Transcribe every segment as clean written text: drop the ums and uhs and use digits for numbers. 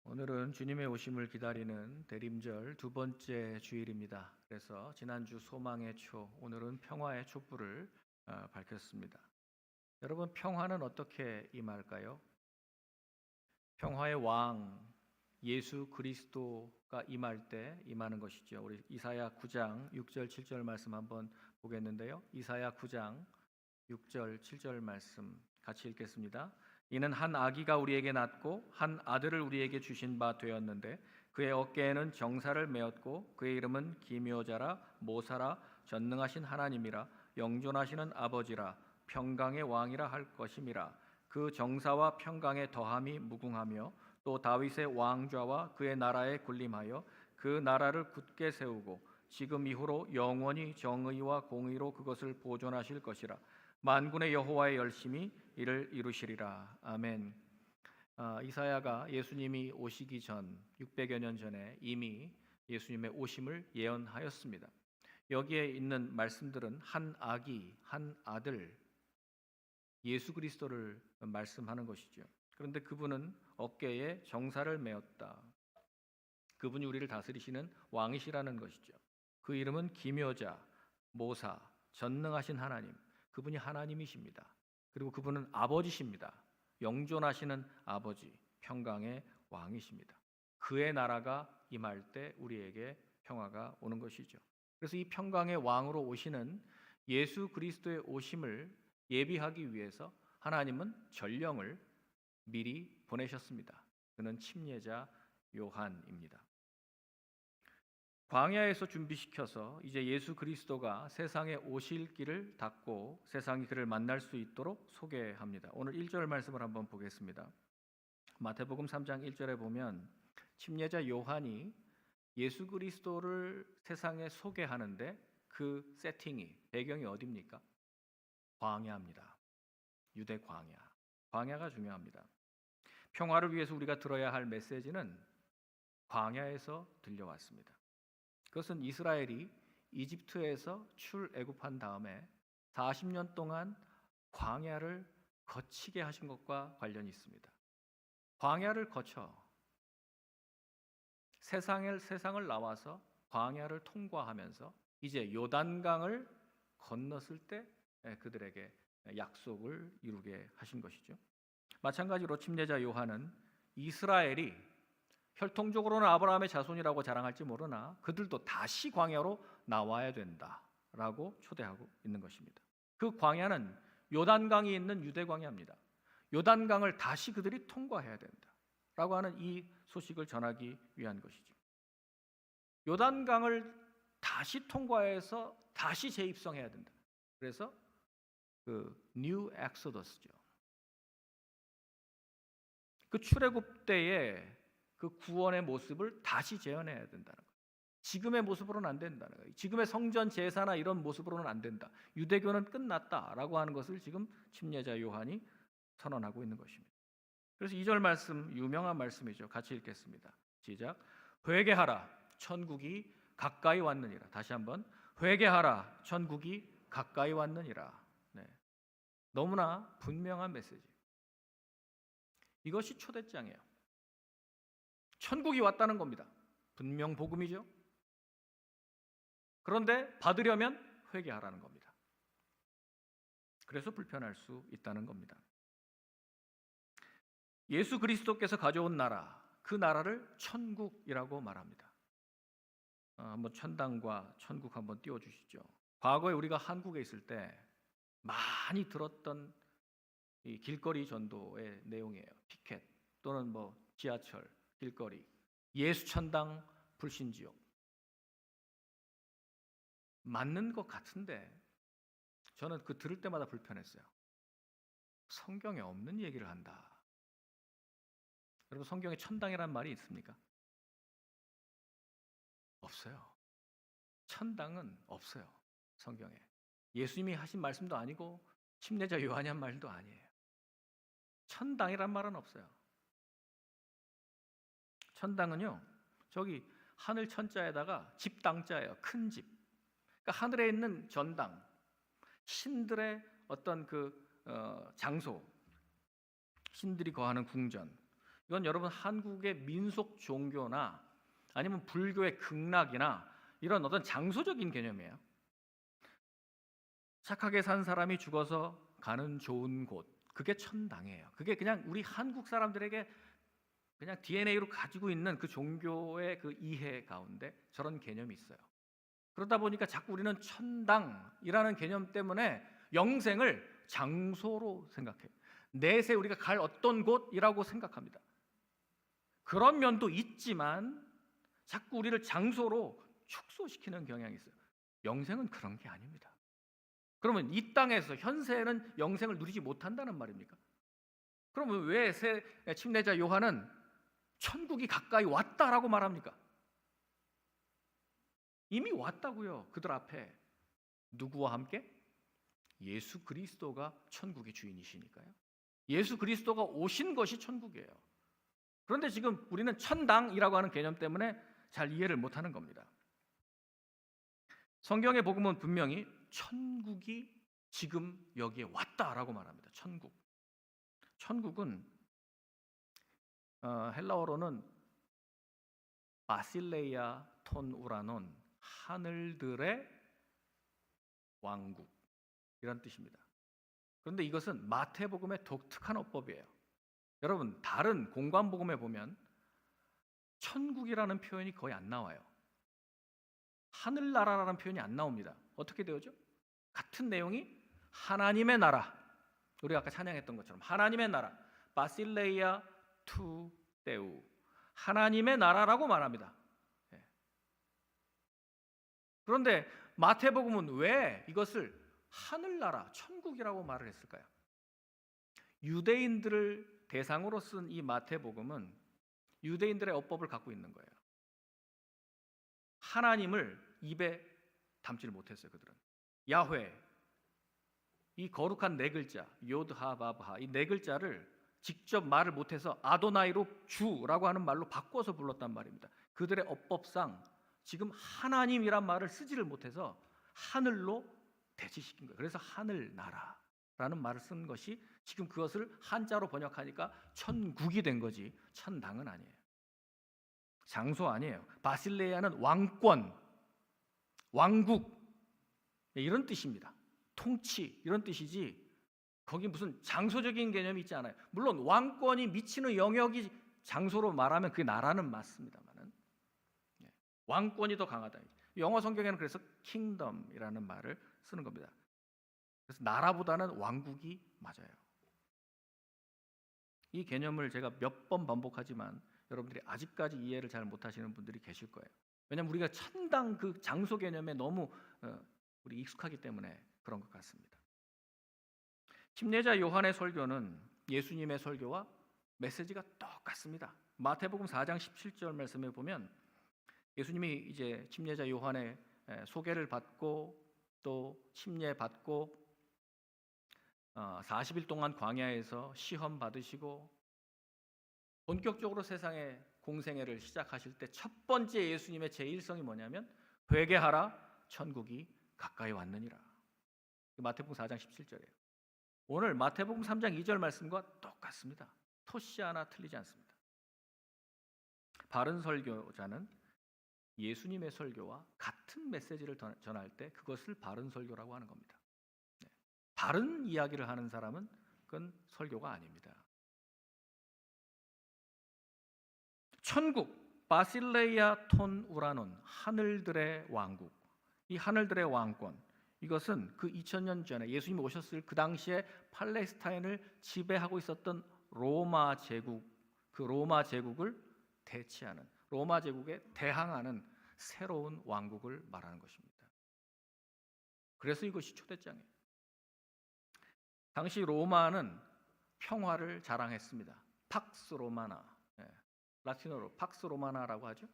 오늘은 주님의 오심을 기다리는 대림절 두 번째 주일입니다. 그래서 지난주 소망의 초, 오늘은 평화의 촛불을 밝혔습니다. 여러분, 평화는 어떻게 임할까요? 평화의 왕 예수 그리스도가 임할 때 임하는 것이죠. 우리 이사야 9장 6절 7절 말씀 한번 보겠는데요. 이사야 9장 6절 7절 말씀 같이 읽겠습니다. 이는 한 아기가 우리에게 낳고 한 아들을 우리에게 주신 바 되었는데 그의 어깨에는 정사를 메었고 그의 이름은 기묘자라 모사라 전능하신 하나님이라 영존하시는 아버지라 평강의 왕이라 할 것임이라. 그 정사와 평강의 더함이 무궁하며 또 다윗의 왕좌와 그의 나라에 군림하여 그 나라를 굳게 세우고 지금 이후로 영원히 정의와 공의로 그것을 보존하실 것이라. 만군의 여호와의 열심히 이를 이루시리라. 아멘. 이사야가 예수님이 오시기 전 600여 년 전에 이미 예수님의 오심을 예언하였습니다. 여기에 있는 말씀들은 한 아기, 한 아들, 예수 그리스도를 말씀하는 것이죠. 그런데 그분은 어깨에 정사를 메었다. 그분이 우리를 다스리시는 왕이시라는 것이죠. 그 이름은 기묘자, 모사, 전능하신 하나님. 그분이 하나님이십니다. 그리고 그분은 아버지십니다. 영존하시는 아버지, 평강의 왕이십니다. 그의 나라가 임할 때 우리에게 평화가 오는 것이죠. 그래서 이 평강의 왕으로 오시는 예수 그리스도의 오심을 예비하기 위해서 하나님은 전령을 미리 보내셨습니다. 그는 침례자 요한입니다. 광야에서 준비시켜서 이제 예수 그리스도가 세상에 오실 길을 닫고 세상이 그를 만날 수 있도록 소개합니다. 오늘 1절 말씀을 한번 보겠습니다. 마태복음 3장 1절에 보면 침례자 요한이 예수 그리스도를 세상에 소개하는데 그 세팅이 배경이 어디입니까? 광야입니다. 유대 광야. 광야가 중요합니다. 평화를 위해서 우리가 들어야 할 메시지는 광야에서 들려왔습니다. 그것은 이스라엘이 이집트에서 출애굽한 다음에 40년 동안 광야를 거치게 하신 것과 관련이 있습니다. 광야를 거쳐 세상을 나와서 광야를 통과하면서 이제 요단강을 건넜을 때 그들에게 약속을 이루게 하신 것이죠. 마찬가지로 침례자 요한은 이스라엘이 혈통적으로는 아브라함의 자손이라고 자랑할지 모르나 그들도 다시 광야로 나와야 된다라고 초대하고 있는 것입니다. 그 광야는 요단강이 있는 유대 광야입니다. 요단강을 다시 그들이 통과해야 된다라고 하는 이 소식을 전하기 위한 것이죠. 요단강을 다시 통과해서 다시 재입성해야 된다. 그래서 그 뉴 엑소더스죠. 그 출애굽 때에 그 구원의 모습을 다시 재현해야 된다는 거예요. 지금의 모습으로는 안 된다는 거예요. 지금의 성전 제사나 이런 모습으로는 안 된다. 유대교는 끝났다라고 하는 것을 지금 침례자 요한이 선언하고 있는 것입니다. 그래서 2절 말씀 유명한 말씀이죠. 같이 읽겠습니다. 시작. 회개하라 천국이 가까이 왔느니라. 다시 한번 회개하라 천국이 가까이 왔느니라. 네. 너무나 분명한 메시지. 이것이 초대장이에요. 천국이 왔다는 겁니다. 분명 복음이죠. 그런데 받으려면 회개하라는 겁니다. 그래서 불편할 수 있다는 겁니다. 예수 그리스도께서 가져온 나라, 그 나라를 천국이라고 말합니다. 한번 천당과 천국 한번 띄워주시죠. 과거에 우리가 한국에 있을 때 많이 들었던 이 길거리 전도의 내용이에요. 피켓 또는 뭐 지하철 길거리, 예수 천당 불신지옥. 맞는 것 같은데 저는 그 들을 때마다 불편했어요. 성경에 없는 얘기를 한다. 여러분 성경에 천당이라는 말이 있습니까? 없어요. 천당은 없어요. 성경에. 예수님이 하신 말씀도 아니고 침례자 요한이 한 말도 아니에요. 천당이란 말은 없어요. 천당은요, 저기 하늘 천자에다가 집 당자예요. 큰 집. 그러니까 하늘에 있는 전당, 신들의 어떤 그 장소, 신들이 거하는 궁전. 이건 여러분 한국의 민속 종교나 아니면 불교의 극락이나 이런 어떤 장소적인 개념이에요. 착하게 산 사람이 죽어서 가는 좋은 곳, 그게 천당이에요. 그게 그냥 우리 한국 사람들에게 그냥 DNA로 가지고 있는 그 종교의 그 이해 가운데 저런 개념이 있어요. 그러다 보니까 자꾸 우리는 천당이라는 개념 때문에 영생을 장소로 생각해요. 내세 우리가 갈 어떤 곳이라고 생각합니다. 그런 면도 있지만 자꾸 우리를 장소로 축소시키는 경향이 있어요. 영생은 그런 게 아닙니다. 그러면 이 땅에서 현세에는 영생을 누리지 못한다는 말입니까? 그러면 왜 침례자 요한은 천국이 가까이 왔다라고 말합니까? 이미 왔다고요. 그들 앞에. 누구와 함께? 예수 그리스도가 천국의 주인이시니까요. 예수 그리스도가 오신 것이 천국이에요. 그런데 지금 우리는 천당이라고 하는 개념 때문에 잘 이해를 못하는 겁니다. 성경의 복음은 분명히 천국이 지금 여기에 왔다라고 말합니다. 천국은 헬라어로는 바실레이아 톤 우라논, 하늘들의 왕국 이런 뜻입니다. 그런데 이것은 마태복음의 독특한 어법이에요. 여러분 다른 공관복음에 보면 천국이라는 표현이 거의 안 나와요. 하늘나라라는 표현이 안 나옵니다. 어떻게 되어죠? 같은 내용이 하나님의 나라, 우리가 아까 찬양했던 것처럼 하나님의 나라, 바실레이아 투 데우, 하나님의 나라라고 말합니다. 그런데 마태복음은 왜 이것을 하늘나라, 천국이라고 말을 했을까요? 유대인들을 대상으로 쓴 이 마태복음은 유대인들의 어법을 갖고 있는 거예요. 하나님을 입에 담지를 못했어요. 그들은 야훼, 이 거룩한 네 글자 요드하바브하, 이 네 글자를 직접 말을 못해서 아도나이로 주라고 하는 말로 바꿔서 불렀단 말입니다. 그들의 어법상 지금 하나님이란 말을 쓰지를 못해서 하늘로 대치시킨 거예요. 그래서 하늘나라라는 말을 쓴 것이 지금 그것을 한자로 번역하니까 천국이 된 거지 천당은 아니에요. 장소 아니에요. 바실레아는 왕권, 왕국 이런 뜻입니다. 통치 이런 뜻이지 거기 무슨 장소적인 개념이 있지 않아요. 물론 왕권이 미치는 영역이 장소로 말하면 그게 나라는 맞습니다만은 왕권이 더 강하다. 영어 성경에는 그래서 킹덤이라는 말을 쓰는 겁니다. 그래서 나라보다는 왕국이 맞아요. 이 개념을 제가 몇 번 반복하지만 여러분들이 아직까지 이해를 잘 못하시는 분들이 계실 거예요. 왜냐하면 우리가 천당 그 장소 개념에 너무 우리 익숙하기 때문에 그런 것 같습니다. 침례자 요한의 설교는 예수님의 설교와 메시지가 똑같습니다. 마태복음 4장 17절 말씀에 보면 예수님이 이제 침례자 요한의 소개를 받고 또 침례 받고 40일 동안 광야에서 시험 받으시고 본격적으로 세상의 공생애를 시작하실 때 첫 번째 예수님의 제1성이 뭐냐면 회개하라 천국이 가까이 왔느니라. 마태복음 4장 17절이에요. 오늘 마태복음 3장 2절 말씀과 똑같습니다. 토시 하나 틀리지 않습니다. 바른 설교자는 예수님의 설교와 같은 메시지를 전할 때 그것을 바른 설교라고 하는 겁니다. 다른 이야기를 하는 사람은 그건 설교가 아닙니다. 천국, 바실레이아 톤 우라논, 하늘들의 왕국, 이 하늘들의 왕권, 이것은 그 2000년 전에 예수님이 오셨을 그 당시에 팔레스타인을 지배하고 있었던 로마 제국, 그 로마 제국을 대치하는, 로마 제국에 대항하는 새로운 왕국을 말하는 것입니다. 그래서 이것이 초대장이에요. 당시 로마는 평화를 자랑했습니다. 팍스 로마나, 라틴어로 팍스 로마나라고 하죠.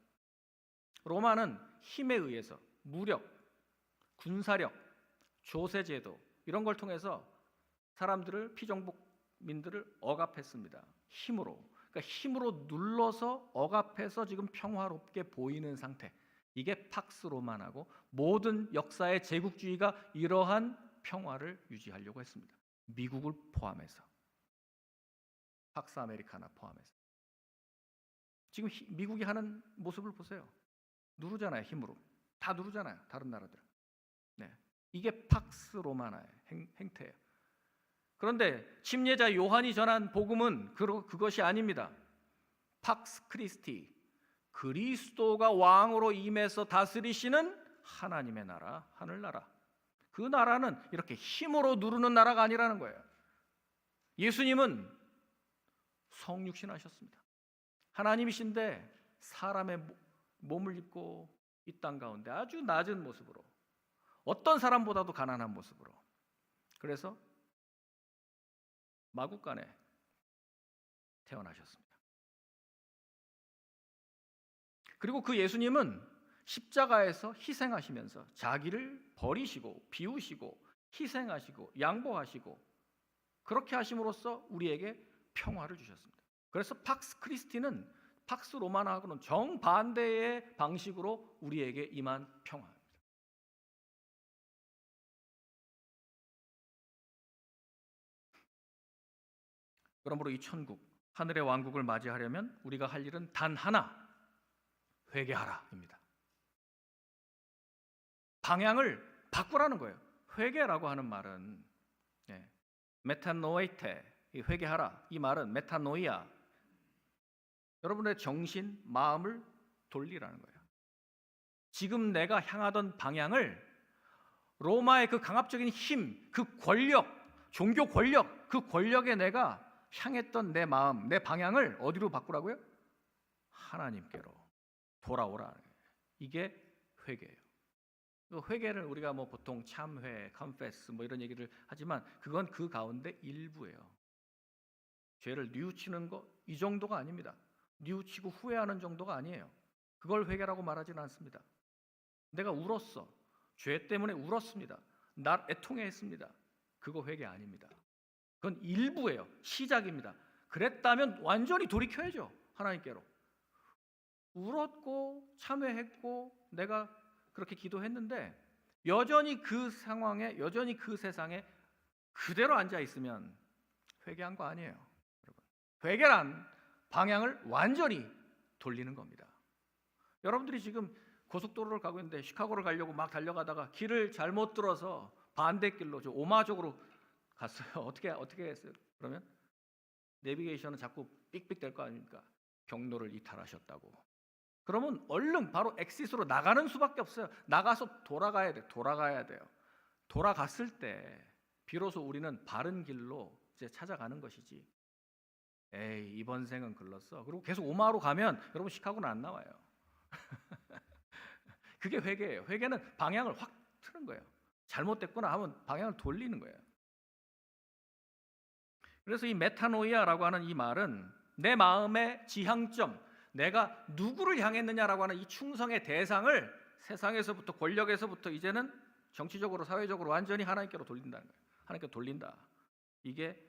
로마는 힘에 의해서 무력, 군사력, 조세제도 이런 걸 통해서 사람들을 피정복민들을 억압했습니다. 힘으로. 그러니까 힘으로 눌러서 억압해서 지금 평화롭게 보이는 상태. 이게 팍스 로마나고 모든 역사의 제국주의가 이러한 평화를 유지하려고 했습니다. 미국을 포함해서 팍스 아메리카나 포함해서. 지금 미국이 하는 모습을 보세요. 누르잖아요, 힘으로. 다 누르잖아요, 다른 나라들. 네, 이게 팍스 로마나의 행태예요. 그런데 침례자 요한이 전한 복음은 그것이 아닙니다. 팍스 크리스티, 그리스도가 왕으로 임해서 다스리시는 하나님의 나라, 하늘나라. 그 나라는 이렇게 힘으로 누르는 나라가 아니라는 거예요. 예수님은 성육신하셨습니다. 하나님이신데 사람의 몸을 입고 이 땅 가운데 아주 낮은 모습으로, 어떤 사람보다도 가난한 모습으로, 그래서 마구간에 태어나셨습니다. 그리고 그 예수님은 십자가에서 희생하시면서 자기를 버리시고 비우시고 희생하시고 양보하시고 그렇게 하심으로써 우리에게 평화를 주셨습니다. 그래서 팍스 크리스티는 팍스 로마나하고는 정반대의 방식으로 우리에게 임한 평화입니다. 그러므로 이 천국, 하늘의 왕국을 맞이하려면 우리가 할 일은 단 하나, 회개하라입니다. 방향을 바꾸라는 거예요. 회개라고 하는 말은 메타노이테, 회개하라, 이 말은 메타노이아, 여러분의 정신, 마음을 돌리라는 거예요. 지금 내가 향하던 방향을 로마의 그 강압적인 힘, 그 권력, 종교 권력, 그 권력에 내가 향했던 내 마음, 내 방향을 어디로 바꾸라고요? 하나님께로 돌아오라. 이게 회개예요. 회개를 우리가 뭐 보통 참회, confess 뭐 이런 얘기를 하지만 그건 그 가운데 일부예요. 죄를 뉘우치는 거 이 정도가 아닙니다. 뉘우치고 후회하는 정도가 아니에요. 그걸 회개라고 말하지는 않습니다. 내가 울었어. 죄 때문에 울었습니다. 날 애통해했습니다. 그거 회개 아닙니다. 그건 일부예요. 시작입니다. 그랬다면 완전히 돌이켜야죠. 하나님께로. 울었고 참회했고 내가 그렇게 기도했는데 여전히 그 상황에, 여전히 그 세상에 그대로 앉아 있으면 회개한 거 아니에요. 여러분, 회개란 방향을 완전히 돌리는 겁니다. 여러분들이 지금 고속도로를 가고 있는데 시카고를 가려고 막 달려가다가 길을 잘못 들어서 반대길로 저 오마 쪽으로 갔어요. 어떻게 했어요? 그러면 내비게이션은 자꾸 삑삑댈 거 아닙니까? 경로를 이탈하셨다고. 그러면 얼른 바로 엑시스로 나가는 수밖에 없어요. 나가서 돌아가야 돼요. 돌아갔을 때 비로소 우리는 바른 길로 이제 찾아가는 것이지. 에이, 이번 생은 글렀어. 그리고 계속 오마로 가면 여러분 시카고는 안 나와요. 그게 회개예요. 회개는 방향을 확 트는 거예요. 잘못됐구나 하면 방향을 돌리는 거예요. 그래서 이 메타노이아라고 하는 이 말은 내 마음의 지향점, 내가 누구를 향했느냐라고 하는 이 충성의 대상을 세상에서부터, 권력에서부터 이제는 정치적으로, 사회적으로 완전히 하나님께로 돌린다는 거예요. 하나님께 돌린다. 이게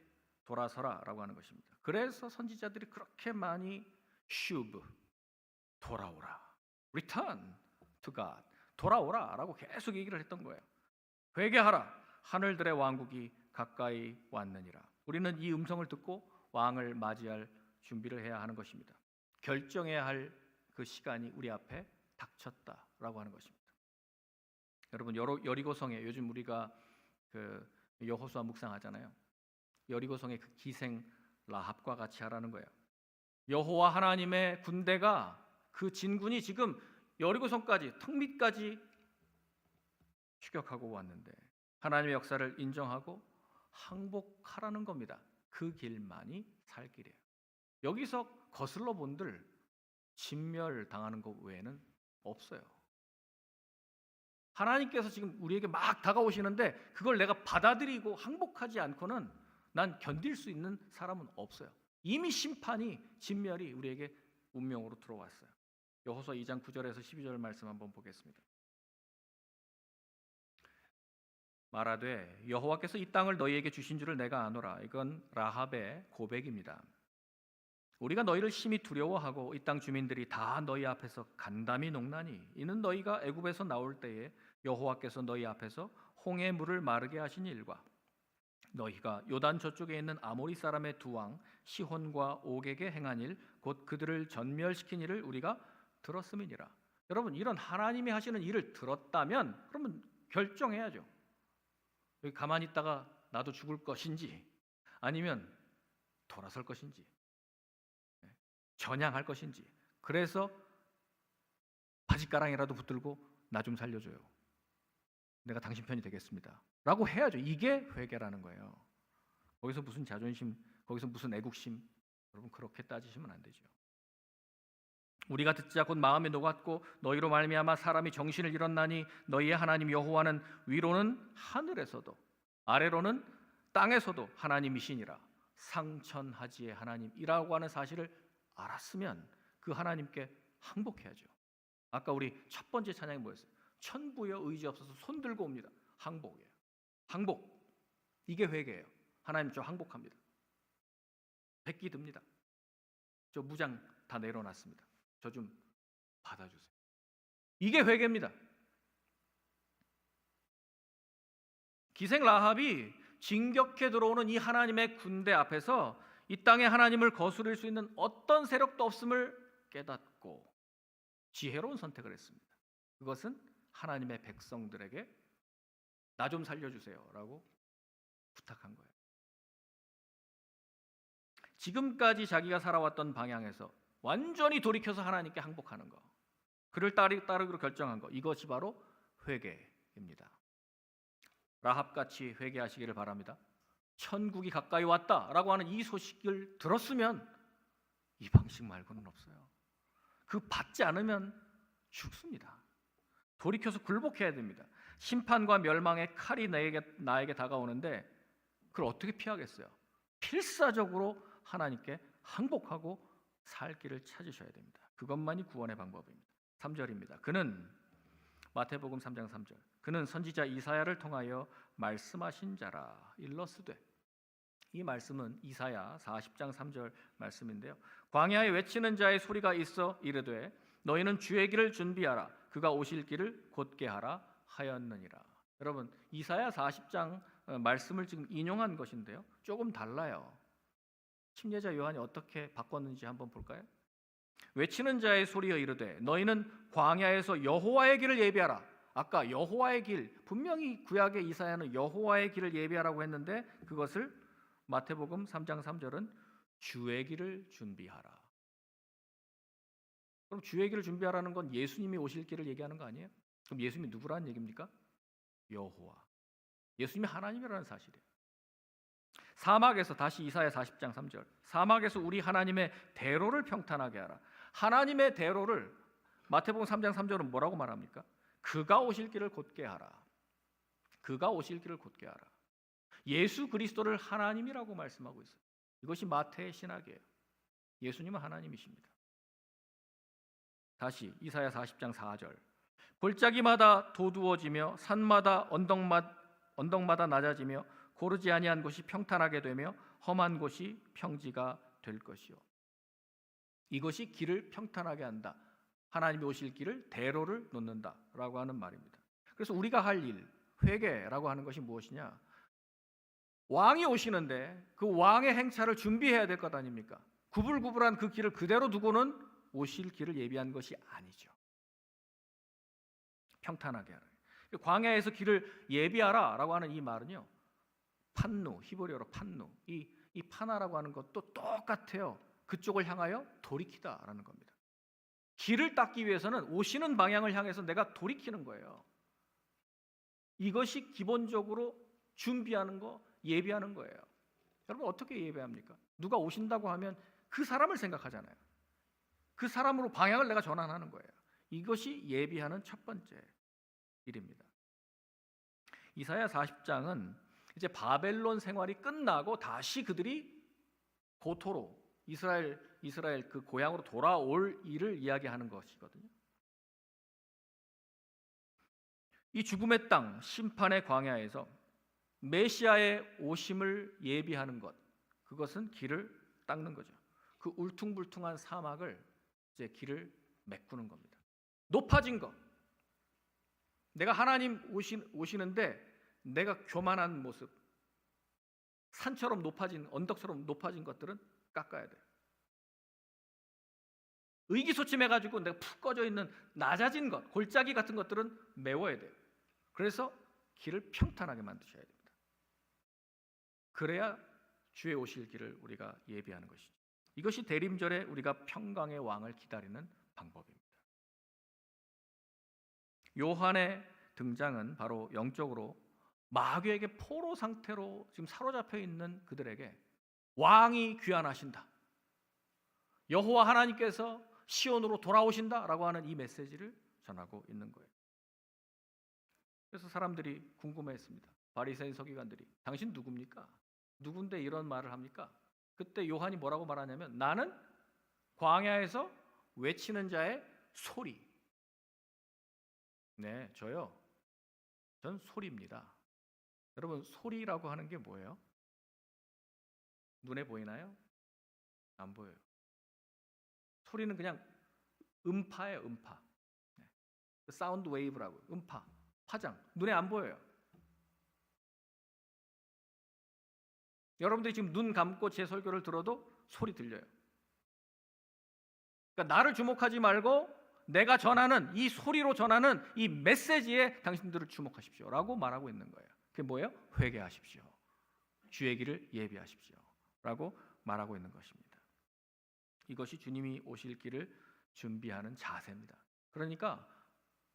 돌아서라라고 하는 것입니다. 그래서 선지자들이 그렇게 많이 슈브, 돌아오라, return to God, 돌아오라라고 계속 얘기를 했던 거예요. 회개하라, 하늘들의 왕국이 가까이 왔느니라. 우리는 이 음성을 듣고 왕을 맞이할 준비를 해야 하는 것입니다. 결정해야 할 그 시간이 우리 앞에 닥쳤다라고 하는 것입니다. 여러분, 여리고성에 요즘 우리가 그 여호수아 묵상하잖아요. 여리고성의 그 기생 라합과 같이 하라는 거예요. 여호와 하나님의 군대가, 그 진군이 지금 여리고성까지, 턱 밑까지 추격하고 왔는데 하나님의 역사를 인정하고 항복하라는 겁니다. 그 길만이 살 길이에요. 여기서 거슬러 본들 진멸 당하는 것 외에는 없어요. 하나님께서 지금 우리에게 막 다가오시는데 그걸 내가 받아들이고 항복하지 않고는 난 견딜 수 있는 사람은 없어요. 이미 심판이, 진멸이 우리에게 운명으로 들어왔어요. 여호수아 2장 9절에서 12절 말씀 한번 보겠습니다. 말하되 여호와께서 이 땅을 너희에게 주신 줄을 내가 아노라. 이건 라합의 고백입니다. 우리가 너희를 심히 두려워하고 이 땅 주민들이 다 너희 앞에서 간담이 녹나니 이는 너희가 애굽에서 나올 때에 여호와께서 너희 앞에서 홍해 물을 마르게 하신 일과 너희가 요단 저쪽에 있는 아모리 사람의 두 왕 시혼과 옥에게 행한 일 곧 그들을 전멸시킨 일을 우리가 들었음이니라. 여러분, 이런 하나님이 하시는 일을 들었다면 그러면 결정해야죠. 여기 가만히 있다가 나도 죽을 것인지 아니면 돌아설 것인지 전향할 것인지. 그래서 바짓가랑이라도 붙들고 나 좀 살려줘요. 내가 당신 편이 되겠습니다. 라고 해야죠. 이게 회개라는 거예요. 거기서 무슨 자존심, 거기서 무슨 애국심, 여러분 그렇게 따지시면 안 되죠. 우리가 듣자 곧 마음에 녹았고 너희로 말미암아 사람이 정신을 잃었나니 너희의 하나님 여호와는 위로는 하늘에서도 아래로는 땅에서도 하나님이시니라. 상천하지의 하나님이라고 하는 사실을 알았으면 그 하나님께 항복해야죠. 아까 우리 첫 번째 찬양이 뭐였어요? 천부여 의지 없어서 손 들고 옵니다. 항복이에요. 항복. 이게 회개예요. 하나님 저 항복합니다. 백기 듭니다. 저 무장 다 내려놨습니다. 저 좀 받아주세요. 이게 회개입니다. 기생 라합이 진격해 들어오는 이 하나님의 군대 앞에서 이 땅에 하나님을 거스릴 수 있는 어떤 세력도 없음을 깨닫고 지혜로운 선택을 했습니다. 그것은 하나님의 백성들에게 나 좀 살려주세요 라고 부탁한 거예요. 지금까지 자기가 살아왔던 방향에서 완전히 돌이켜서 하나님께 항복하는 거, 그를 따르기로 결정한 거, 이것이 바로 회개입니다. 라합같이 회개하시기를 바랍니다. 천국이 가까이 왔다라고 하는 이 소식을 들었으면 이 방식 말고는 없어요. 그 받지 않으면 죽습니다. 돌이켜서 굴복해야 됩니다. 심판과 멸망의 칼이 나에게 다가오는데 그걸 어떻게 피하겠어요? 필사적으로 하나님께 항복하고 살 길을 찾으셔야 됩니다. 그것만이 구원의 방법입니다. 3절입니다. 그는 마태복음 3장 3절. 그는 선지자 이사야를 통하여 말씀하신 자라. 일러스되. 이 말씀은 이사야 40장 3절 말씀인데요. 광야에 외치는 자의 소리가 있어 이르되 너희는 주의 길을 준비하라. 그가 오실 길을 곧게 하라 하였느니라. 여러분, 이사야 40장 말씀을 지금 인용한 것인데요. 조금 달라요. 침례자 요한이 어떻게 바꿨는지 한번 볼까요? 외치는 자의 소리여 이르되 너희는 광야에서 여호와의 길을 예비하라. 아까 여호와의 길, 분명히 구약의 이사야는 여호와의 길을 예비하라고 했는데 그것을 마태복음 3장 3절은 주의 길을 준비하라. 그럼 주의 길을 준비하라는 건 예수님이 오실 길을 얘기하는 거 아니에요? 그럼 예수님이 누구라는 얘기입니까? 여호와. 예수님이 하나님이라는 사실이에요. 사막에서, 다시 이사야 40장 3절, 사막에서 우리 하나님의 대로를 평탄하게 하라. 하나님의 대로를 마태복음 3장 3절은 뭐라고 말합니까? 그가 오실 길을 곧게 하라. 그가 오실 길을 곧게 하라. 예수 그리스도를 하나님이라고 말씀하고 있어요. 이것이 마태의 신학이에요. 예수님은 하나님이십니다. 다시 이사야 40장 4절, 골짜기마다 도두어지며 산마다 언덕마다 낮아지며 고르지 아니한 곳이 평탄하게 되며 험한 곳이 평지가 될 것이요. 이것이 길을 평탄하게 한다. 하나님이 오실 길을 대로를 놓는다라고 하는 말입니다. 그래서 우리가 할 일, 회개라고 하는 것이 무엇이냐? 왕이 오시는데 그 왕의 행차를 준비해야 될 것 아닙니까? 구불구불한 그 길을 그대로 두고는 오실 길을 예비한 것이 아니죠. 평탄하게 하라. 광야에서 길을 예비하라라고 하는 이 말은요, 판누, 히브리어로 판누, 이 파나라고 하는 것도 똑같아요. 그쪽을 향하여 돌이키다라는 겁니다. 길을 닦기 위해서는 오시는 방향을 향해서 내가 돌이키는 거예요. 이것이 기본적으로 준비하는 거, 예비하는 거예요. 여러분, 어떻게 예배합니까? 누가 오신다고 하면 그 사람을 생각하잖아요. 그 사람으로 방향을 내가 전환하는 거예요. 이것이 예비하는 첫 번째 일입니다. 이사야 40장은 이제 바벨론 생활이 끝나고 다시 그들이 고토로 이스라엘 그 고향으로 돌아올 일을 이야기하는 것이거든요. 이 죽음의 땅, 심판의 광야에서 메시아의 오심을 예비하는 것, 그것은 길을 닦는 거죠. 그 울퉁불퉁한 사막을 이제 길을 메꾸는 겁니다. 높아진 것, 내가 하나님 오시는데 내가 교만한 모습, 산처럼 높아진 언덕처럼 높아진 것들은 깎아야 돼요. 의기소침해가지고 내가 푹 꺼져 있는 낮아진 것, 골짜기 같은 것들은 메워야 돼요. 그래서 길을 평탄하게 만드셔야 됩니다. 그래야 주의 오실 길을 우리가 예비하는 것이죠. 이것이 대림절에 우리가 평강의 왕을 기다리는 방법입니다. 요한의 등장은 바로 영적으로 마귀에게 포로 상태로 지금 사로잡혀 있는 그들에게 왕이 귀환하신다, 여호와 하나님께서 시온으로 돌아오신다라고 하는 이 메시지를 전하고 있는 거예요. 그래서 사람들이 궁금해했습니다. 바리새인 서기관들이 당신 누굽니까? 누군데 이런 말을 합니까? 그때 요한이 뭐라고 말하냐면 나는 광야에서 외치는 자의 소리. 네, 저요. 전 소리입니다. 여러분, 소리라고 하는 게 뭐예요? 눈에 보이나요? 안 보여요. 소리는 그냥 음파예요, 음파. 사운드 웨이브라고, 음파, 파장. 눈에 안 보여요. 여러분들이 지금 눈 감고 제 설교를 들어도 소리 들려요. 그러니까 나를 주목하지 말고 내가 전하는 이 소리로 전하는 이 메시지에 당신들을 주목하십시오 라고 말하고 있는 거예요. 그게 뭐예요? 회개하십시오, 주의 길을 예비하십시오 라고 말하고 있는 것입니다. 이것이 주님이 오실 길을 준비하는 자세입니다. 그러니까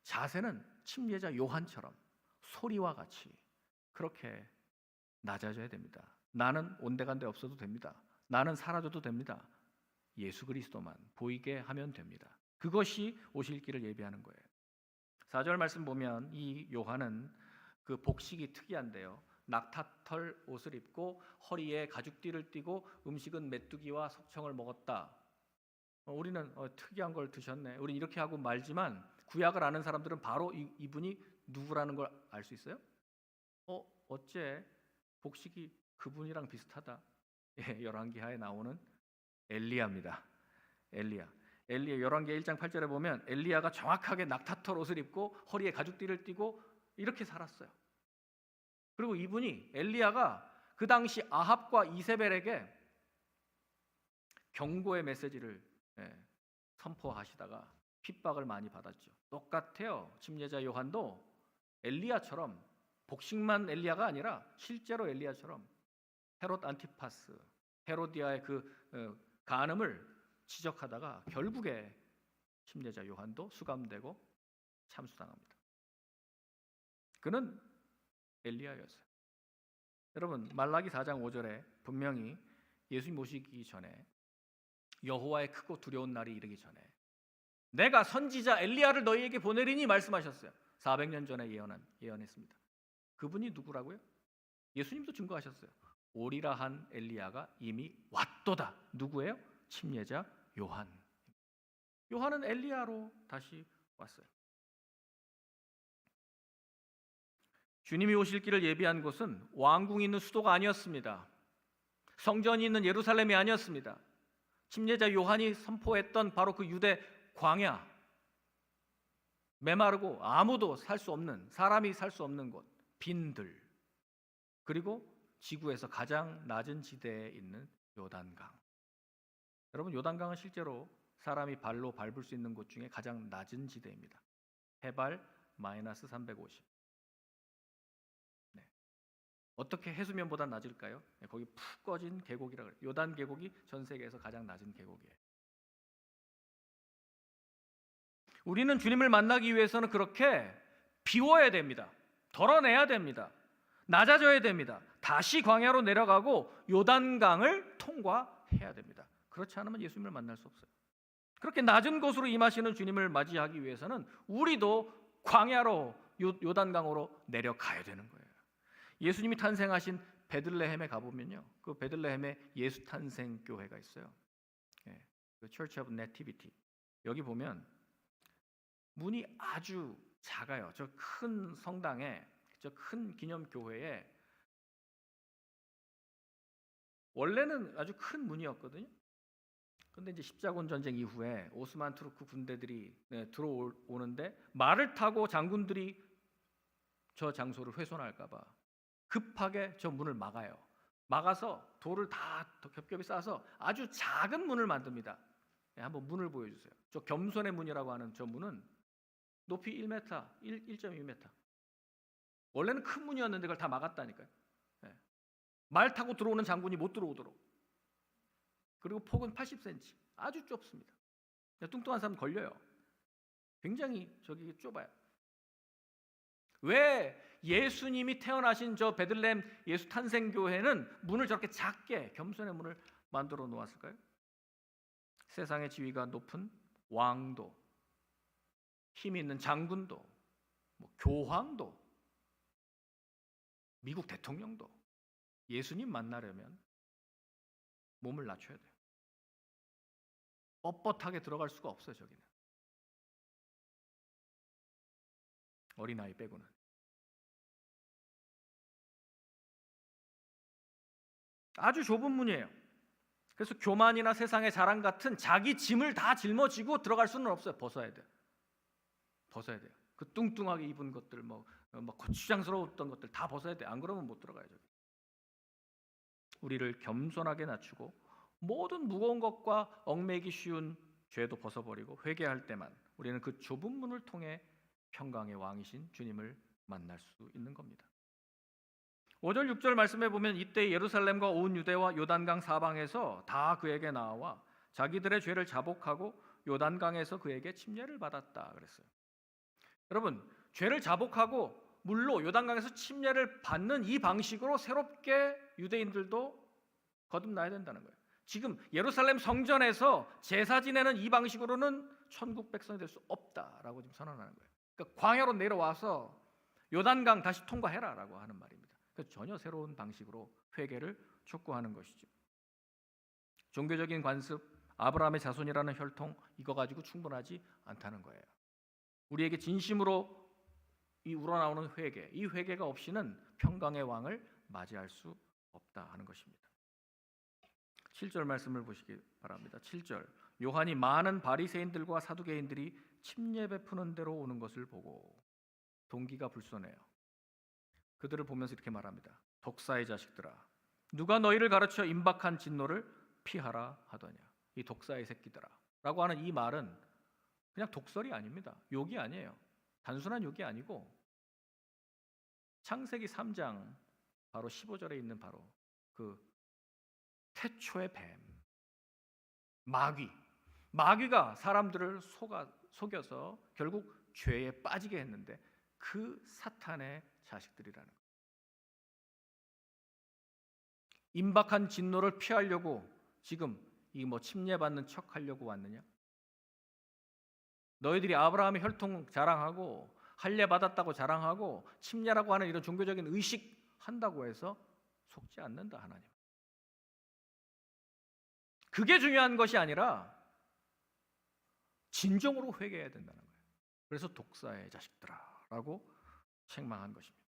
자세는 침례자 요한처럼 소리와 같이 그렇게 낮아져야 됩니다. 나는 온데간데 없어도 됩니다. 나는 사라져도 됩니다. 예수 그리스도만 보이게 하면 됩니다. 그것이 오실 길을 예비하는 거예요. 4절 말씀 보면 이 요한은 그 복식이 특이한데요. 낙타털 옷을 입고 허리에 가죽띠를 띠고 음식은 메뚜기와 석청을 먹었다. 우리는 특이한 걸 드셨네, 우린 이렇게 하고 말지만 구약을 아는 사람들은 바로 이분이 누구라는 걸 알 수 있어요. 어째 복식이 그분이랑 비슷하다. 열왕기하에 나오는 엘리야입니다. 엘리야 열왕기 1장 8절에 보면 엘리야가 정확하게 낙타털 옷을 입고 허리에 가죽띠를 띠고 이렇게 살았어요. 그리고 이분이 엘리야가 그 당시 아합과 이세벨에게 경고의 메시지를 선포하시다가 핍박을 많이 받았죠. 똑같아요. 침례자 요한도 엘리야처럼 복식만 엘리야가 아니라 실제로 엘리야처럼 헤롯 안티파스, 헤로디아의 그 간음을 지적하다가 결국에 침례자 요한도 수감되고 참수당합니다. 그는 엘리야였어요. 여러분, 말라기 4장 5절에 분명히 예수님 오시기 전에 여호와의 크고 두려운 날이 이르기 전에 내가 선지자 엘리야를 너희에게 보내리니 말씀하셨어요. 400년 전에 예언했습니다. 그분이 누구라고요? 예수님도 증거하셨어요. 오리라 한 엘리야가 이미 왔도다. 누구예요? 침례자 요한. 요한은 엘리야로 다시 왔어요. 주님이 오실 길을 예비한 곳은 왕궁이 있는 수도가 아니었습니다. 성전이 있는 예루살렘이 아니었습니다. 침례자 요한이 선포했던 바로 그 유대 광야, 메마르고 아무도 살 수 없는, 사람이 살 수 없는 곳, 빈들, 그리고 지구에서 가장 낮은 지대에 있는 요단강. 여러분, 요단강은 실제로 사람이 발로 밟을 수 있는 곳 중에 가장 낮은 지대입니다. 해발 마이너스 350. 어떻게 해수면보다 낮을까요? 거기 푹 꺼진 계곡이라고 해요. 요단 계곡이 전 세계에서 가장 낮은 계곡이에요. 우리는 주님을 만나기 위해서는 그렇게 비워야 됩니다. 덜어내야 됩니다. 낮아져야 됩니다. 다시 광야로 내려가고 요단강을 통과해야 됩니다. 그렇지 않으면 예수님을 만날 수 없어요. 그렇게 낮은 곳으로 임하시는 주님을 맞이하기 위해서는 우리도 광야로 요단강으로 내려가야 되는 거예요. 예수님이 탄생하신 베들레헴에 가보면요, 그 베들레헴에 예수 탄생 교회가 있어요. 그 Church of Nativity. 여기 보면 문이 아주 작아요. 저 큰 성당에, 저 큰 기념 교회에 원래는 아주 큰 문이었거든요. 근데 이제 십자군 전쟁 이후에 오스만 투르크 군대들이 들어오는데 말을 타고 장군들이 저 장소를 훼손할까 봐 급하게 저 문을 막아요. 막아서 돌을 다 겹겹이 쌓아서 아주 작은 문을 만듭니다. 한번 문을 보여주세요. 저 겸손의 문이라고 하는 저 문은 높이 1m, 1.2m. 원래는 큰 문이었는데 그걸 다 막았다니까요. 말 타고 들어오는 장군이 못 들어오도록. 그리고 폭은 80cm. 아주 좁습니다. 뚱뚱한 사람 걸려요. 굉장히 저기 좁아요. 왜 예수님이 태어나신 저 베들레헴 예수 탄생교회는 문을 저렇게 작게 겸손의 문을 만들어 놓았을까요? 세상의 지위가 높은 왕도, 힘이 있는 장군도, 교황도, 미국 대통령도 예수님 만나려면 몸을 낮춰야 돼요. 뻣뻣하게 들어갈 수가 없어요. 저기는 어린아이 빼고는. 아주 좁은 문이에요. 그래서 교만이나 세상의 자랑 같은 자기 짐을 다 짊어지고 들어갈 수는 없어요. 벗어야 돼요. 벗어야 돼요. 그 뚱뚱하게 입은 것들, 고추장스러웠던 것들 다 벗어야 돼요. 안 그러면 못 들어가요. 저기. 우리를 겸손하게 낮추고 모든 무거운 것과 얽매이기 쉬운 죄도 벗어버리고 회개할 때만 우리는 그 좁은 문을 통해 평강의 왕이신 주님을 만날 수 있는 겁니다. 5절 6절 말씀해 보면 이때 예루살렘과 온 유대와 요단강 사방에서 다 그에게 나와 자기들의 죄를 자복하고 요단강에서 그에게 침례를 받았다 그랬어요. 여러분, 죄를 자복하고 물로 요단강에서 침례를 받는 이 방식으로 새롭게 유대인들도 거듭나야 된다는 거예요. 지금 예루살렘 성전에서 제사 지내는 이 방식으로는 천국 백성이 될 수 없다라고 지금 선언하는 거예요. 그러니까 광야로 내려와서 요단강 다시 통과해라라고 하는 말입니다. 그래서 전혀 새로운 방식으로 회개를 촉구하는 것이죠. 종교적인 관습, 아브라함의 자손이라는 혈통 이거 가지고 충분하지 않다는 거예요. 우리에게 진심으로 이 우러나오는 회개, 이 회개가 없이는 평강의 왕을 맞이할 수 없다 하는 것입니다. 7절 말씀을 보시기 바랍니다. 7절 요한이 많은 바리새인들과 사두개인들이 침례 베푸는 대로 오는 것을 보고 동기가 불손해요. 그들을 보면서 이렇게 말합니다. 독사의 자식들아, 누가 너희를 가르쳐 임박한 진노를 피하라 하더냐. 이 독사의 새끼들아 라고 하는 이 말은 그냥 독설이 아닙니다. 욕이 아니에요. 단순한 욕이 아니고 창세기 3장 바로 15절에 있는 바로 그 태초의 뱀, 마귀가 사람들을 속여서 결국 죄에 빠지게 했는데 그 사탄의 자식들이라는 거예요. 임박한 진노를 피하려고 지금 이 침례받는 척 하려고 왔느냐? 너희들이 아브라함의 혈통 자랑하고 할례 받았다고 자랑하고 침례라고 하는 이런 종교적인 의식 한다고 해서 속지 않는다 하나님. 그게 중요한 것이 아니라 진정으로 회개해야 된다는 거예요. 그래서 독사의 자식들아라고 책망한 것입니다.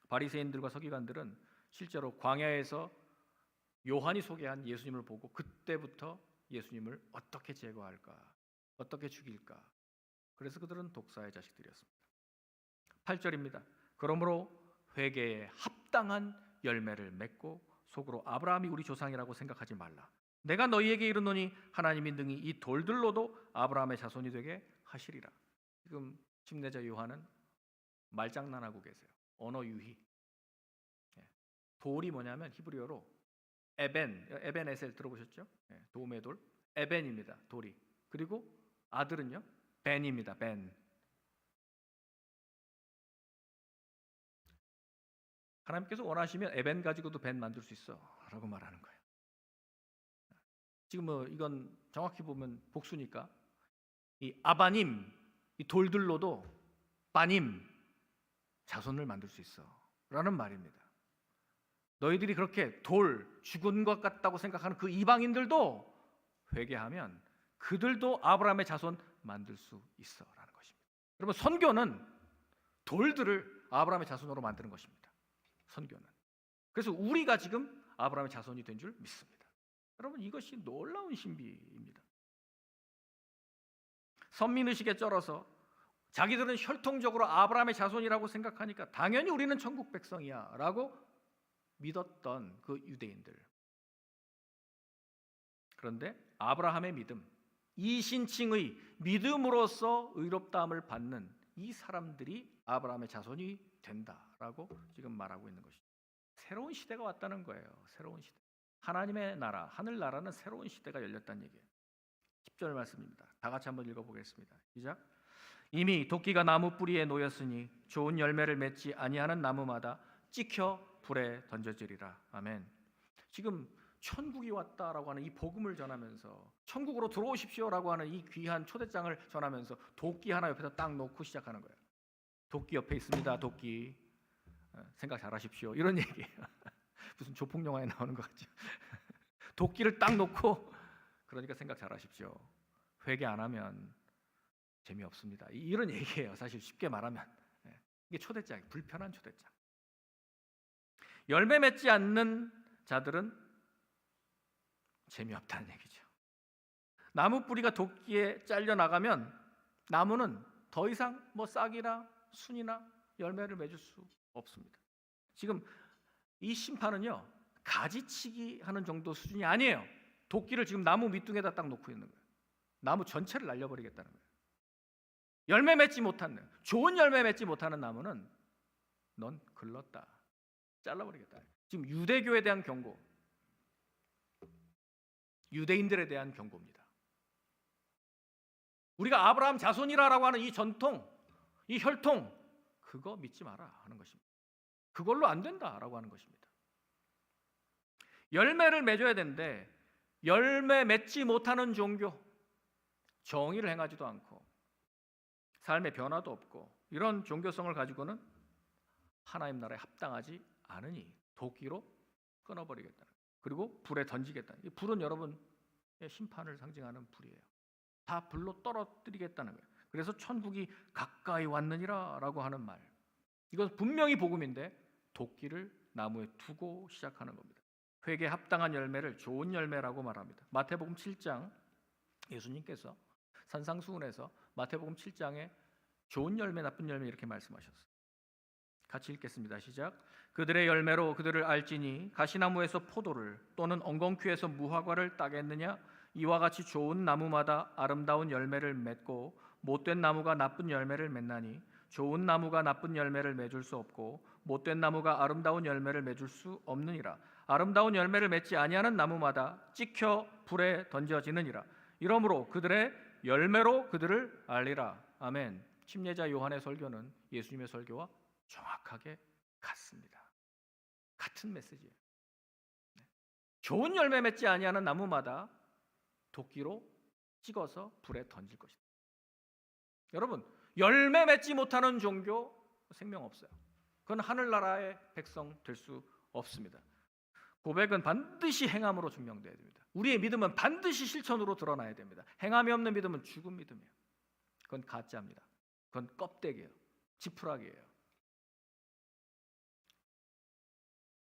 바리새인들과 서기관들은 실제로 광야에서 요한이 소개한 예수님을 보고 그때부터 예수님을 어떻게 제거할까, 어떻게 죽일까. 그래서 그들은 독사의 자식들이었습니다. 8절입니다. 그러므로 회개에 합당한 열매를 맺고 속으로 아브라함이 우리 조상이라고 생각하지 말라. 내가 너희에게 이르노니 하나님이 능히 이 돌들로도 아브라함의 자손이 되게 하시리라. 지금 침례자 요한은 말장난하고 계세요. 언어 유희. 돌이 뭐냐면 히브리어로 에벤 에셀 들어보셨죠? 도움의 돌, 에벤입니다. 돌이. 그리고 아들은요, 벤입니다. 벤. 하나님께서 원하시면 에벤 가지고도 벤 만들 수 있어라고 말하는 거예요. 지금 이건 정확히 보면 복수니까 이 아바님, 이 돌들로도 바님 자손을 만들 수 있어라는 말입니다. 너희들이 그렇게 돌 죽은 것 같다고 생각하는 그 이방인들도 회개하면 그들도 아브라함의 자손 만들 수 있어라는 것입니다. 여러분, 선교는 돌들을 아브라함의 자손으로 만드는 것입니다. 선교는. 그래서 우리가 지금 아브라함의 자손이 된 줄 믿습니다. 여러분, 이것이 놀라운 신비입니다. 선민의식에 쩔어서 자기들은 혈통적으로 아브라함의 자손이라고 생각하니까 당연히 우리는 천국 백성이야 라고 믿었던 그 유대인들. 그런데 아브라함의 믿음, 이신칭의 믿음으로써 의롭다함을 받는 이 사람들이 아브라함의 자손이 된다라고 지금 말하고 있는 것이죠. 새로운 시대가 왔다는 거예요. 새로운 시대. 하나님의 나라, 하늘나라는 새로운 시대가 열렸다는 얘기예요. 10절 말씀입니다. 다 같이 한번 읽어보겠습니다. 시작. 이미 도끼가 나무 뿌리에 놓였으니 좋은 열매를 맺지 아니하는 나무마다 찍혀 불에 던져지리라. 아멘. 지금 천국이 왔다라고 하는 이 복음을 전하면서 천국으로 들어오십시오라고 하는 이 귀한 초대장을 전하면서 도끼 하나 옆에서 딱 놓고 시작하는 거예요. 도끼 옆에 있습니다. 도끼. 생각 잘하십시오. 이런 얘기예요. 무슨 조폭 영화에 나오는 것 같죠. 도끼를 딱 놓고 그러니까 생각 잘하십시오. 회개 안 하면 재미없습니다. 이런 얘기예요. 사실 쉽게 말하면 이게 초대장, 불편한 초대장. 열매 맺지 않는 자들은 재미없다는 얘기죠. 나무 뿌리가 도끼에 잘려 나가면 나무는 더 이상 뭐 싹이나 순이나 열매를 맺을 수 없습니다. 지금 이 심판은요, 가지치기 하는 정도 수준이 아니에요. 도끼를 지금 나무 밑둥에다 딱 놓고 있는 거예요. 나무 전체를 날려버리겠다는 거예요. 열매 맺지 못하는, 좋은 열매 맺지 못하는 나무는 넌 글렀다, 잘라버리겠다. 지금 유대교에 대한 경고, 유대인들에 대한 경고입니다. 우리가 아브라함 자손이라고 하는 이 전통, 이 혈통, 그거 믿지 마라 하는 것입니다. 그걸로 안 된다라고 하는 것입니다. 열매를 맺어야 되는데 열매 맺지 못하는 종교, 정의를 행하지도 않고 삶의 변화도 없고 이런 종교성을 가지고는 하나님 나라에 합당하지 않으니 도끼로 끊어버리겠다. 그리고 불에 던지겠다. 이 불은 여러분의 심판을 상징하는 불이에요. 다 불로 떨어뜨리겠다는 거예요. 그래서 천국이 가까이 왔느니라 라고 하는 말, 이건 분명히 복음인데 도끼를 나무에 두고 시작하는 겁니다. 회개에 합당한 열매를 좋은 열매라고 말합니다. 마태복음 7장, 예수님께서 산상수훈에서 마태복음 7장에 좋은 열매, 나쁜 열매 이렇게 말씀하셨어요. 같이 읽겠습니다. 시작. 그들의 열매로 그들을 알지니 가시나무에서 포도를 또는 엉겅퀴에서 무화과를 따겠느냐? 이와 같이 좋은 나무마다 아름다운 열매를 맺고 못된 나무가 나쁜 열매를 맺나니 좋은 나무가 나쁜 열매를 맺을 수 없고 못된 나무가 아름다운 열매를 맺을 수 없느니라. 아름다운 열매를 맺지 아니하는 나무마다 찍혀 불에 던져지느니라. 이러므로 그들의 열매로 그들을 알리라. 아멘. 침례자 요한의 설교는 예수님의 설교와 정확하게 같습니다. 같은 메시지예요. 좋은 열매 맺지 아니하는 나무마다 도끼로 찍어서 불에 던질 것이다. 여러분, 열매 맺지 못하는 종교 생명 없어요. 그건 하늘나라의 백성 될 수 없습니다. 고백은 반드시 행함으로 증명돼야 됩니다. 우리의 믿음은 반드시 실천으로 드러나야 됩니다. 행함이 없는 믿음은 죽은 믿음이에요. 그건 가짜입니다. 그건 껍데기예요. 지푸라기예요.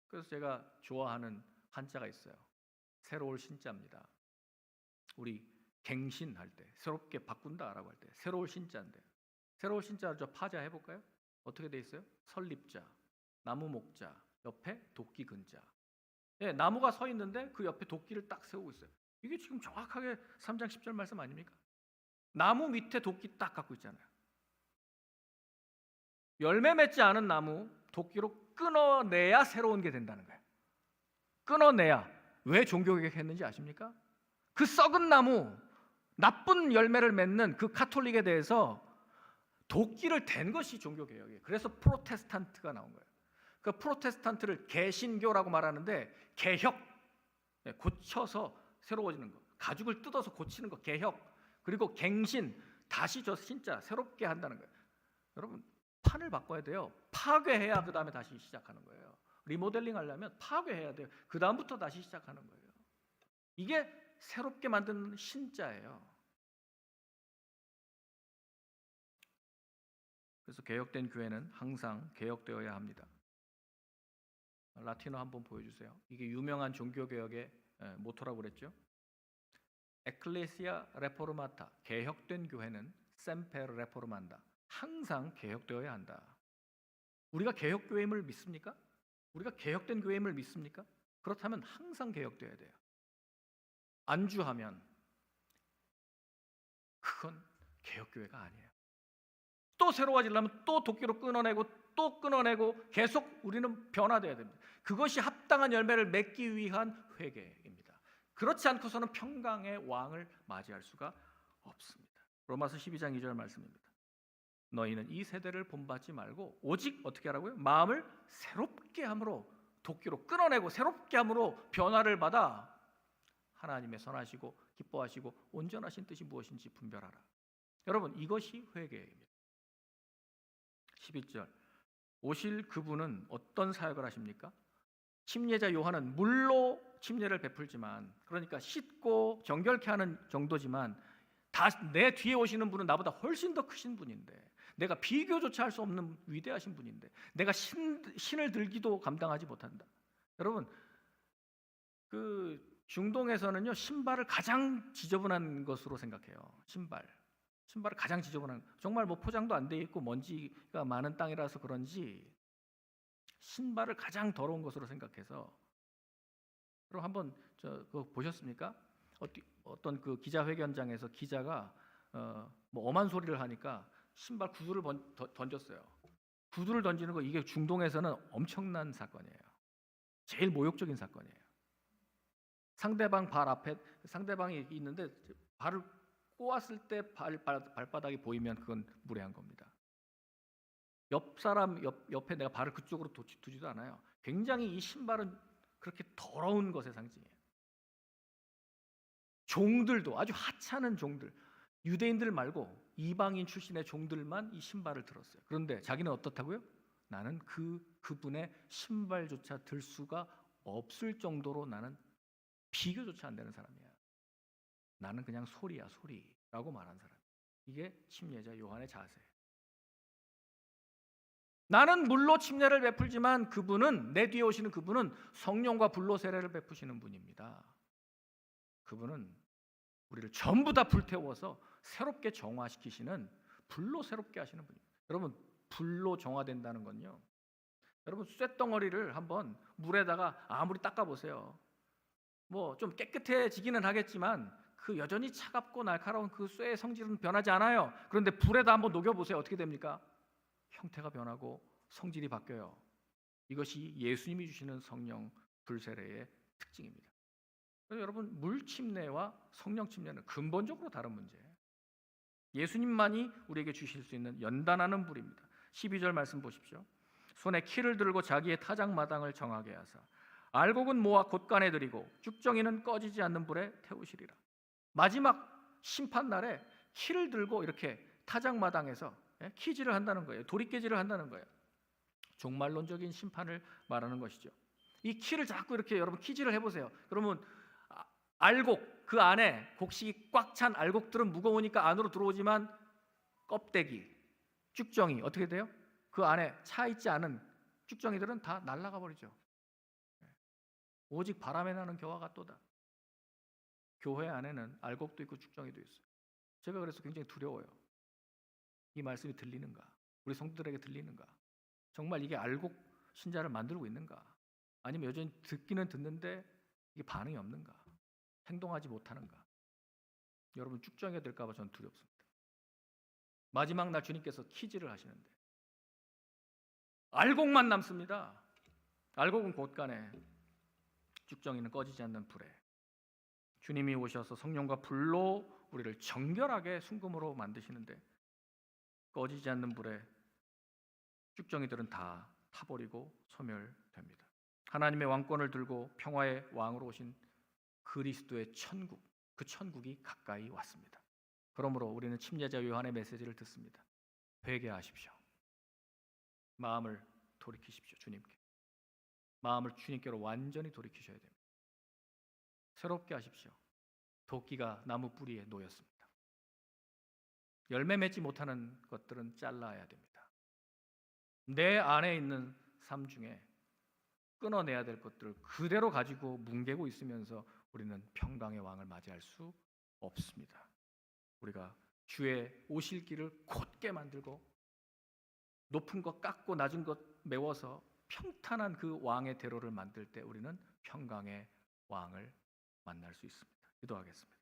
그래서 제가 좋아하는 한자가 있어요. 새로울 신자입니다. 우리 갱신할 때, 새롭게 바꾼다라고 할 때 새로울 신자인데, 새로울 신자를 저 파자 해볼까요? 어떻게 돼 있어요? 설립자, 나무 목자, 옆에 도끼 근자. 예, 나무가 서 있는데 그 옆에 도끼를 딱 세우고 있어요. 이게 지금 정확하게 3장 10절 말씀 아닙니까? 나무 밑에 도끼 딱 갖고 있잖아요. 열매 맺지 않은 나무 도끼로 끊어내야 새로운 게 된다는 거예요. 끊어내야. 왜 종교개혁 했는지 아십니까? 그 썩은 나무, 나쁜 열매를 맺는 그 카톨릭에 대해서 도끼를 댄 것이 종교개혁이에요. 그래서 프로테스탄트가 나온 거예요. 그 프로테스탄트를 개신교라고 말하는데 개혁, 고쳐서 새로워지는 거, 가죽을 뜯어서 고치는 거, 개혁. 그리고 갱신, 다시 저 신자 새롭게 한다는 거예요. 여러분, 판을 바꿔야 돼요. 파괴해야 그 다음에 다시 시작하는 거예요. 리모델링 하려면 파괴해야 돼요. 그 다음부터 다시 시작하는 거예요. 이게 새롭게 만드는 신자예요. 그래서 개혁된 교회는 항상 개혁되어야 합니다. 라틴어 한번 보여주세요. 이게 유명한 종교개혁의 모토라고 그랬죠. 에클레시아 레포르마타, 개혁된 교회는 셈페르 레포르만다, 항상 개혁되어야 한다. 우리가 개혁교회임을 믿습니까? 우리가 개혁된 교회임을 믿습니까? 그렇다면 항상 개혁돼야 돼요. 안주하면 그건 개혁교회가 아니에요. 또 새로워지려면 또 도끼로 끊어내고 또 끊어내고 계속 우리는 변화돼야 됩니다. 그것이 합당한 열매를 맺기 위한 회개입니다. 그렇지 않고서는 평강의 왕을 맞이할 수가 없습니다. 로마서 12장 2절 말씀입니다. 너희는 이 세대를 본받지 말고 오직 어떻게 하라고요? 마음을 새롭게 함으로, 도끼로 끊어내고 새롭게 함으로 변화를 받아 하나님의 선하시고 기뻐하시고 온전하신 뜻이 무엇인지 분별하라. 여러분, 이것이 회개입니다. 11절, 오실 그분은 어떤 사역을 하십니까? 침례자 요한은 물로 침례를 베풀지만, 그러니까 씻고 정결케 하는 정도지만, 내 뒤에 오시는 분은 나보다 훨씬 더 크신 분인데, 내가 비교조차 할 수 없는 위대하신 분인데, 내가 신을 들기도 감당하지 못한다. 여러분, 그 중동에서는요, 신발을 가장 지저분한 것으로 생각해요. 신발을 가장 지저분한, 정말 뭐 포장도 안 돼 있고 먼지가 많은 땅이라서 그런지 신발을 가장 더러운 것으로 생각해서. 그럼 한번 그거 보셨습니까? 어떤 그 기자회견장에서 기자가 뭐 엄한 소리를 하니까 신발 구두를 던졌어요. 구두를 던지는 거, 이게 중동에서는 엄청난 사건이에요. 제일 모욕적인 사건이에요. 상대방 발 앞에 상대방이 있는데 발을 꼬았을 때 발바닥이 보이면 그건 무례한 겁니다. 옆 사람 옆에 내가 발을 그쪽으로 두지도 않아요. 굉장히 이 신발은 그렇게 더러운 것의 상징이에요. 종들도, 아주 하찮은 종들, 유대인들 말고 이방인 출신의 종들만 이 신발을 들었어요. 그런데 자기는 어떻다고요? 나는 그분의 신발조차 들 수가 없을 정도로 나는 비교조차 안 되는 사람이야. 나는 그냥 소리야, 소리라고 말한 사람. 이게 침례자 요한의 자세예요. 나는 물로 침례를 베풀지만 그분은, 내 뒤에 오시는 그분은 성령과 불로 세례를 베푸시는 분입니다. 그분은 우리를 전부 다 불태워서 새롭게 정화시키시는, 불로 새롭게 하시는 분입니다. 여러분, 불로 정화된다는 건요, 여러분 쇳덩어리를 한번 물에다가 아무리 닦아보세요. 뭐 좀 깨끗해지기는 하겠지만 그 여전히 차갑고 날카로운 그 쇠의 성질은 변하지 않아요. 그런데 불에다 한번 녹여보세요. 어떻게 됩니까? 형태가 변하고 성질이 바뀌어요. 이것이 예수님이 주시는 성령 불세례의 특징입니다. 그래서 여러분, 물 침례와 성령 침례는 근본적으로 다른 문제예요. 예수님만이 우리에게 주실 수 있는 연단하는 불입니다. 12절 말씀 보십시오. 손에 키를 들고 자기의 타작마당을 정하게 하사 알곡은 모아 곳간에 들이고 쭉정이는 꺼지지 않는 불에 태우시리라. 마지막 심판날에 키를 들고 이렇게 타작마당에서 키질을 한다는 거예요. 도리깨질을 한다는 거예요. 종말론적인 심판을 말하는 것이죠. 이 키를 자꾸 이렇게 여러분 키질을 해보세요. 그러면 알곡, 그 안에 곡식이 꽉 찬 알곡들은 무거우니까 안으로 들어오지만 껍데기, 쭉정이 어떻게 돼요? 그 안에 차 있지 않은 쭉정이들은 다 날아가 버리죠. 오직 바람에 나는 겨와 같도다. 교회 안에는 알곡도 있고 쭉정이도 있어요. 제가 그래서 굉장히 두려워요. 이 말씀이 들리는가? 우리 성도들에게 들리는가? 정말 이게 알곡 신자를 만들고 있는가? 아니면 여전히 듣기는 듣는데 이게 반응이 없는가? 행동하지 못하는가? 여러분, 쭉정이가 될까 봐 저는 두렵습니다. 마지막 날 주님께서 키질을 하시는데 알곡만 남습니다. 알곡은 곳간에, 쭉정이는 꺼지지 않는 불에. 주님이 오셔서 성령과 불로 우리를 정결하게 순금으로 만드시는데 꺼지지 않는 불에 쭉정이들은 다 타버리고 소멸됩니다. 하나님의 왕권을 들고 평화의 왕으로 오신 그리스도의 천국, 그 천국이 가까이 왔습니다. 그러므로 우리는 침례자 요한의 메시지를 듣습니다. 회개하십시오. 마음을 돌이키십시오. 주님께. 마음을 주님께로 완전히 돌이키셔야 됩니다. 새롭게 하십시오. 도끼가 나무 뿌리에 놓였습니다. 열매 맺지 못하는 것들은 잘라야 됩니다. 내 안에 있는 삶 중에 끊어내야 될 것들을 그대로 가지고 뭉개고 있으면서 우리는 평강의 왕을 맞이할 수 없습니다. 우리가 주의 오실 길을 곧게 만들고 높은 것 깎고 낮은 것 메워서 평탄한 그 왕의 대로를 만들 때 우리는 평강의 왕을 만날 수 있습니다. 기도하겠습니다.